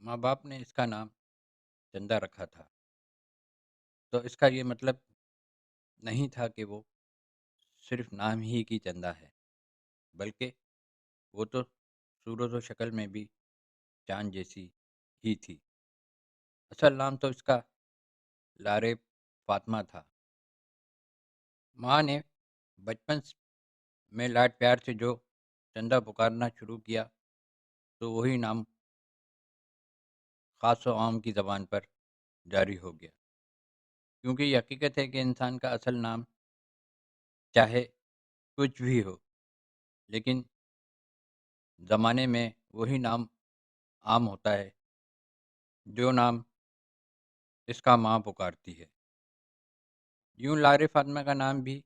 ماں باپ نے اس کا نام چندا رکھا تھا، تو اس کا یہ مطلب نہیں تھا کہ وہ صرف نام ہی کی چندا ہے، بلکہ وہ تو صورت و شکل میں بھی چاند جیسی ہی تھی۔ اصل نام تو اس کا لارے فاطمہ تھا۔ ماں نے بچپن میں لاڈ پیار سے جو چندا پکارنا شروع کیا تو وہی نام خاص و عام کی زبان پر جاری ہو گیا، کیونکہ یہ حقیقت ہے کہ انسان کا اصل نام چاہے کچھ بھی ہو، لیکن زمانے میں وہی نام عام ہوتا ہے جو نام اس کا ماں پکارتی ہے۔ یوں لارے فاطمہ کا نام بھی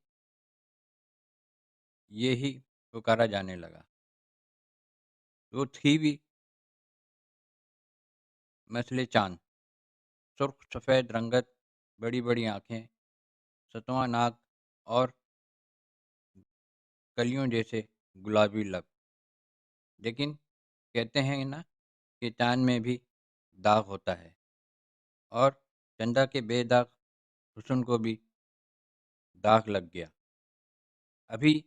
یہی پکارا جانے لگا۔ وہ تھی بھی مثل چاند، سرخ سفید رنگت، بڑی بڑی آنکھیں، ستواں ناک اور کلیوں جیسے گلابی لب۔ لیکن کہتے ہیں نا کہ چاند میں بھی داغ ہوتا ہے، اور چندا کے بے داغ حسن کو بھی داغ لگ گیا۔ ابھی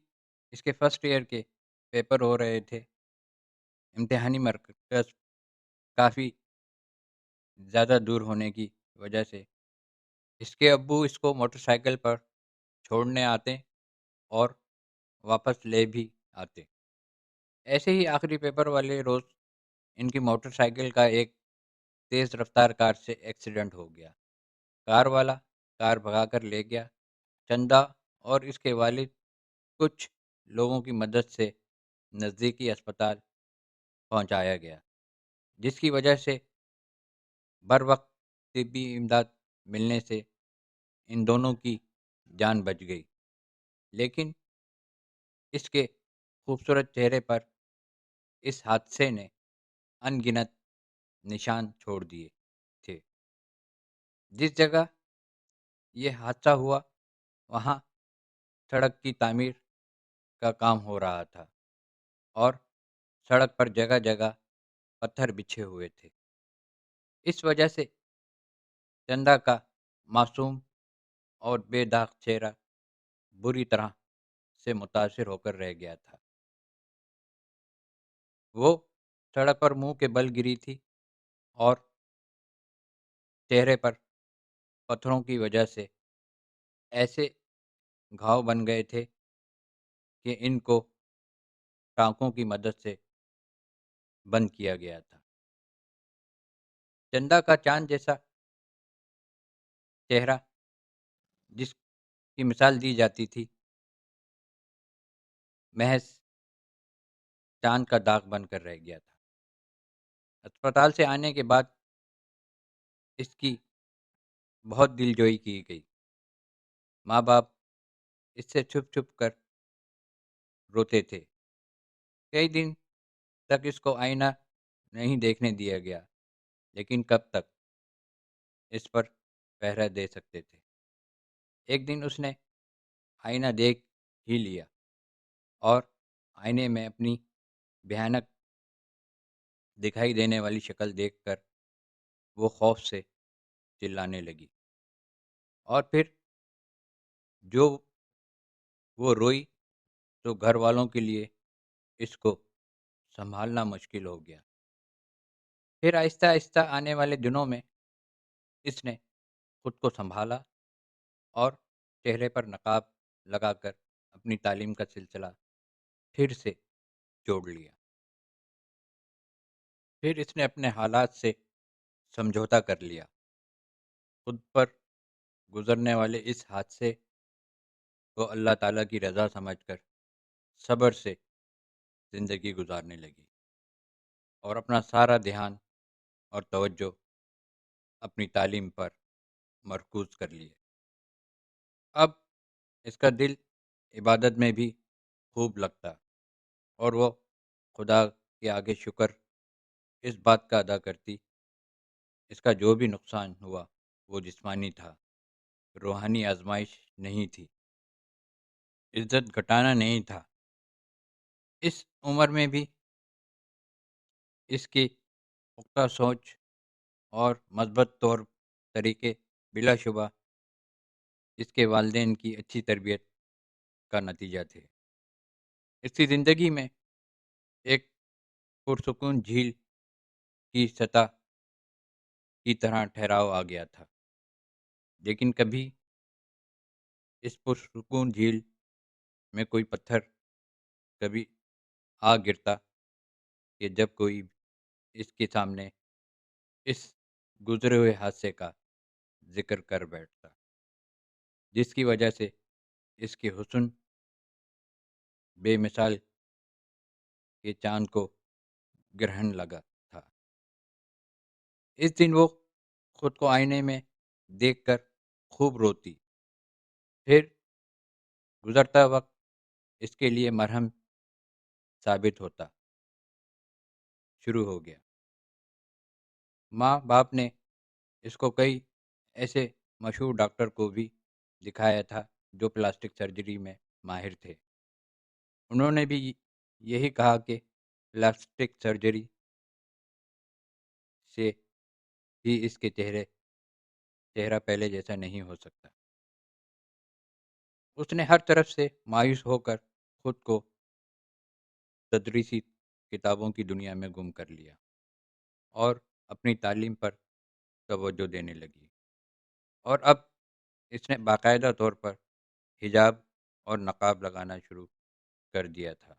اس کے فرسٹ ایئر کے پیپر ہو رہے تھے۔ امتحانی مرکز کافی زیادہ دور ہونے کی وجہ سے اس کے ابو اس کو موٹر سائیکل پر چھوڑنے آتے اور واپس لے بھی آتے۔ ایسے ہی آخری پیپر والے روز ان کی موٹر سائیکل کا ایک تیز رفتار کار سے ایکسیڈنٹ ہو گیا۔ کار والا کار بھگا کر لے گیا۔ چندا اور اس کے والد کچھ لوگوں کی مدد سے نزدیکی اسپتال پہنچایا گیا، جس کی وجہ سے بر وقت طبی امداد ملنے سے ان دونوں کی جان بچ گئی۔ لیکن اس کے خوبصورت چہرے پر اس حادثے نے ان گنت نشان چھوڑ دیے تھے۔ جس جگہ یہ حادثہ ہوا وہاں سڑک کی تعمیر کا کام ہو رہا تھا، اور سڑک پر جگہ جگہ پتھر بچھے ہوئے تھے۔ اس وجہ سے چندا کا معصوم اور بے داغ چہرہ بری طرح سے متاثر ہو کر رہ گیا تھا۔ وہ سڑک پر منہ کے بل گری تھی، اور چہرے پر پتھروں کی وجہ سے ایسے گھاؤ بن گئے تھے کہ ان کو ٹانکوں کی مدد سے بند کیا گیا تھا۔ چندا کا چاند جیسا چہرہ جس کی مثال دی جاتی تھی، محض چاند کا داغ بن کر رہ گیا تھا۔ اسپتال سے آنے کے بعد اس کی بہت دلجوئی کی گئی۔ ماں باپ اس سے چھپ چھپ کر روتے تھے۔ کئی دن تک اس کو آئینہ نہیں دیکھنے دیا گیا، لیکن کب تک اس پر پہرا دے سکتے تھے۔ ایک دن اس نے آئینہ دیکھ ہی لیا، اور آئینے میں اپنی بھیانک دکھائی دینے والی شکل دیکھ کر وہ خوف سے چلانے لگی، اور پھر جو وہ روئی تو گھر والوں کے لیے اس کو سنبھالنا مشکل ہو گیا۔ پھر آہستہ آہستہ آنے والے دنوں میں اس نے خود کو سنبھالا اور چہرے پر نقاب لگا کر اپنی تعلیم کا سلسلہ پھر سے جوڑ لیا۔ پھر اس نے اپنے حالات سے سمجھوتا کر لیا، خود پر گزرنے والے اس حادثے کو اللہ تعالیٰ کی رضا سمجھ کر صبر سے زندگی گزارنے لگی، اور اپنا سارا دھیان اور توجہ اپنی تعلیم پر مرکوز کر لیے۔ اب اس کا دل عبادت میں بھی خوب لگتا، اور وہ خدا کے آگے شکر اس بات کا ادا کرتی اس کا جو بھی نقصان ہوا وہ جسمانی تھا، روحانی آزمائش نہیں تھی، عزت گھٹانا نہیں تھا۔ اس عمر میں بھی اس کی پختہ سوچ اور مثبت طور طریقے بلا شبہ اس کے والدین کی اچھی تربیت کا نتیجہ تھے۔ اس کی زندگی میں ایک پرسکون جھیل کی سطح کی طرح ٹھہراؤ آ گیا تھا، لیکن کبھی اس پرسکون جھیل میں کوئی پتھر کبھی آ گرتا کہ جب کوئی اس کے سامنے اس گزرے ہوئے حادثے کا ذکر کر بیٹھتا، جس کی وجہ سے اس کے حسن بے مثال کے چاند کو گرہن لگا تھا۔ اس دن وہ خود کو آئینے میں دیکھ کر خوب روتی، پھر گزرتا وقت اس کے لیے مرہم ثابت ہوتا شروع ہو گیا۔ ماں باپ نے اس کو کئی ایسے مشہور ڈاکٹر کو بھی دکھایا تھا جو پلاسٹک سرجری میں ماہر تھے۔ انہوں نے بھی یہی کہا کہ پلاسٹک سرجری سے ہی اس کے چہرہ پہلے جیسا نہیں ہو سکتا۔ اس نے ہر طرف سے مایوس ہو کر خود کو تدریسی کتابوں کی دنیا میں گم کر لیا اور اپنی تعلیم پر توجہ دینے لگی، اور اب اس نے باقاعدہ طور پر حجاب اور نقاب لگانا شروع کر دیا تھا۔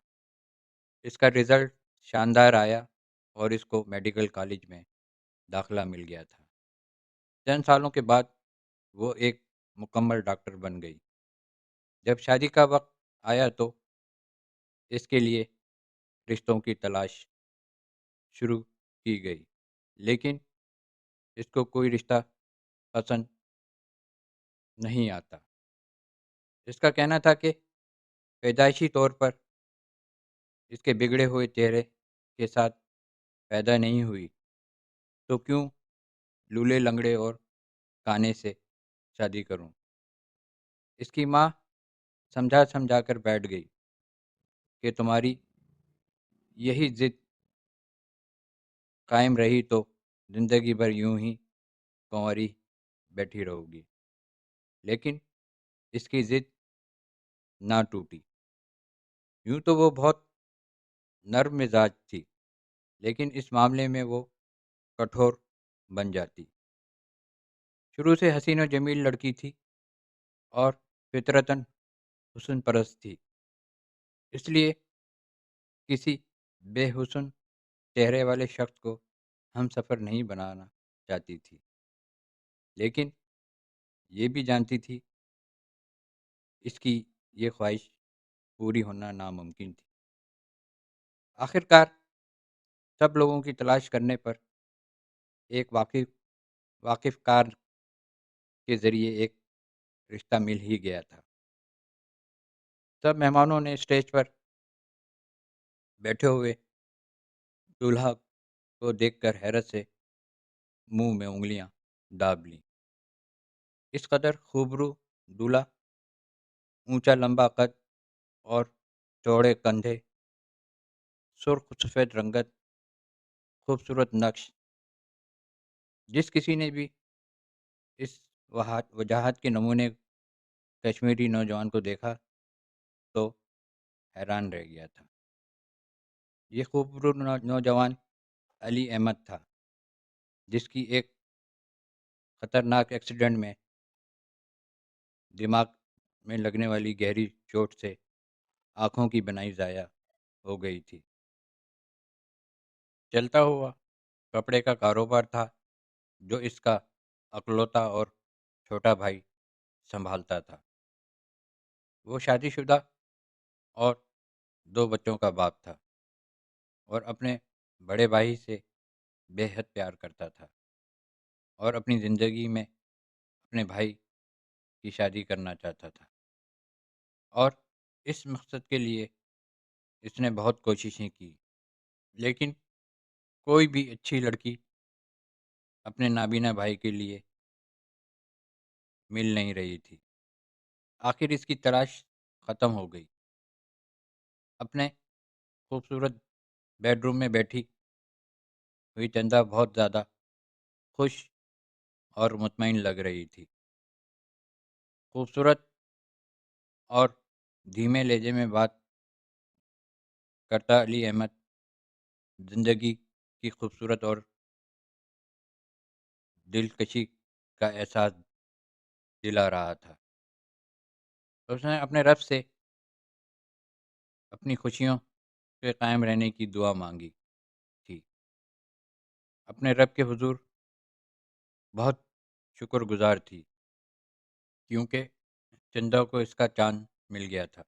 اس کا رزلٹ شاندار آیا اور اس کو میڈیکل کالج میں داخلہ مل گیا تھا۔ چند سالوں کے بعد وہ ایک مکمل ڈاکٹر بن گئی۔ جب شادی کا وقت آیا تو اس کے لیے رشتوں کی تلاش شروع کی گئی، لیکن اس کو کوئی رشتہ پسند نہیں آتا۔ اس کا کہنا تھا کہ پیدائشی طور پر اس کے بگڑے ہوئے چہرے کے ساتھ پیدا نہیں ہوئی، تو کیوں لولے لنگڑے اور کانے سے شادی کروں۔ اس کی ماں سمجھا کر بیٹھ گئی کہ تمہاری یہی ضد قائم رہی تو زندگی بھر یوں ہی کنواری بیٹھی رہو گی، لیکن اس کی ضد نہ ٹوٹی۔ یوں تو وہ بہت نرم مزاج تھی، لیکن اس معاملے میں وہ کٹھور بن جاتی۔ شروع سے حسین و جمیل لڑکی تھی اور فطرتاً حسن پرست تھی، اس لیے کسی بے حسن چہرے والے شخص کو ہم سفر نہیں بنانا چاہتی تھی، لیکن یہ بھی جانتی تھی اس کی یہ خواہش پوری ہونا ناممکن تھی۔ آخرکار سب لوگوں کی تلاش کرنے پر ایک واقف کار کے ذریعے ایک رشتہ مل ہی گیا تھا۔ سب مہمانوں نے اسٹیج پر بیٹھے ہوئے دولہا کو دیکھ کر حیرت سے منہ میں انگلیاں داب لیں۔ اس قدر خوبرو دولہا، اونچا لمبا قد اور چوڑے کندھے، سرخ سفید رنگت، خوبصورت نقش، جس کسی نے بھی اس وجاہت کے نمونے کشمیری نوجوان کو دیکھا تو حیران رہ گیا تھا۔ یہ خوبصورت نوجوان علی احمد تھا، جس کی ایک خطرناک ایکسیڈنٹ میں دماغ میں لگنے والی گہری چوٹ سے آنکھوں کی بینائی ضائع ہو گئی تھی۔ چلتا ہوا کپڑے کا کاروبار تھا جو اس کا اکلوتا اور چھوٹا بھائی سنبھالتا تھا۔ وہ شادی شدہ اور 2 بچوں کا باپ تھا اور اپنے بڑے بھائی سے بے حد پیار کرتا تھا اور اپنی زندگی میں اپنے بھائی کی شادی کرنا چاہتا تھا، اور اس مقصد کے لیے اس نے بہت کوششیں کی، لیکن کوئی بھی اچھی لڑکی اپنے نابینا بھائی کے لیے مل نہیں رہی تھی۔ آخر اس کی تلاش ختم ہو گئی۔ اپنے خوبصورت بیڈ روم میں بیٹھی ہوئی چندا بہت زیادہ خوش اور مطمئن لگ رہی تھی۔ خوبصورت اور دھیمے لہجے میں بات کرتا علی احمد زندگی کی خوبصورت اور دلکشی کا احساس دلا رہا تھا۔ اس نے اپنے رب سے اپنی خوشیوں کے قائم رہنے کی دعا مانگی تھی۔ اپنے رب کے حضور بہت شکر گزار تھی، کیونکہ چندا کو اس کا چاند مل گیا تھا۔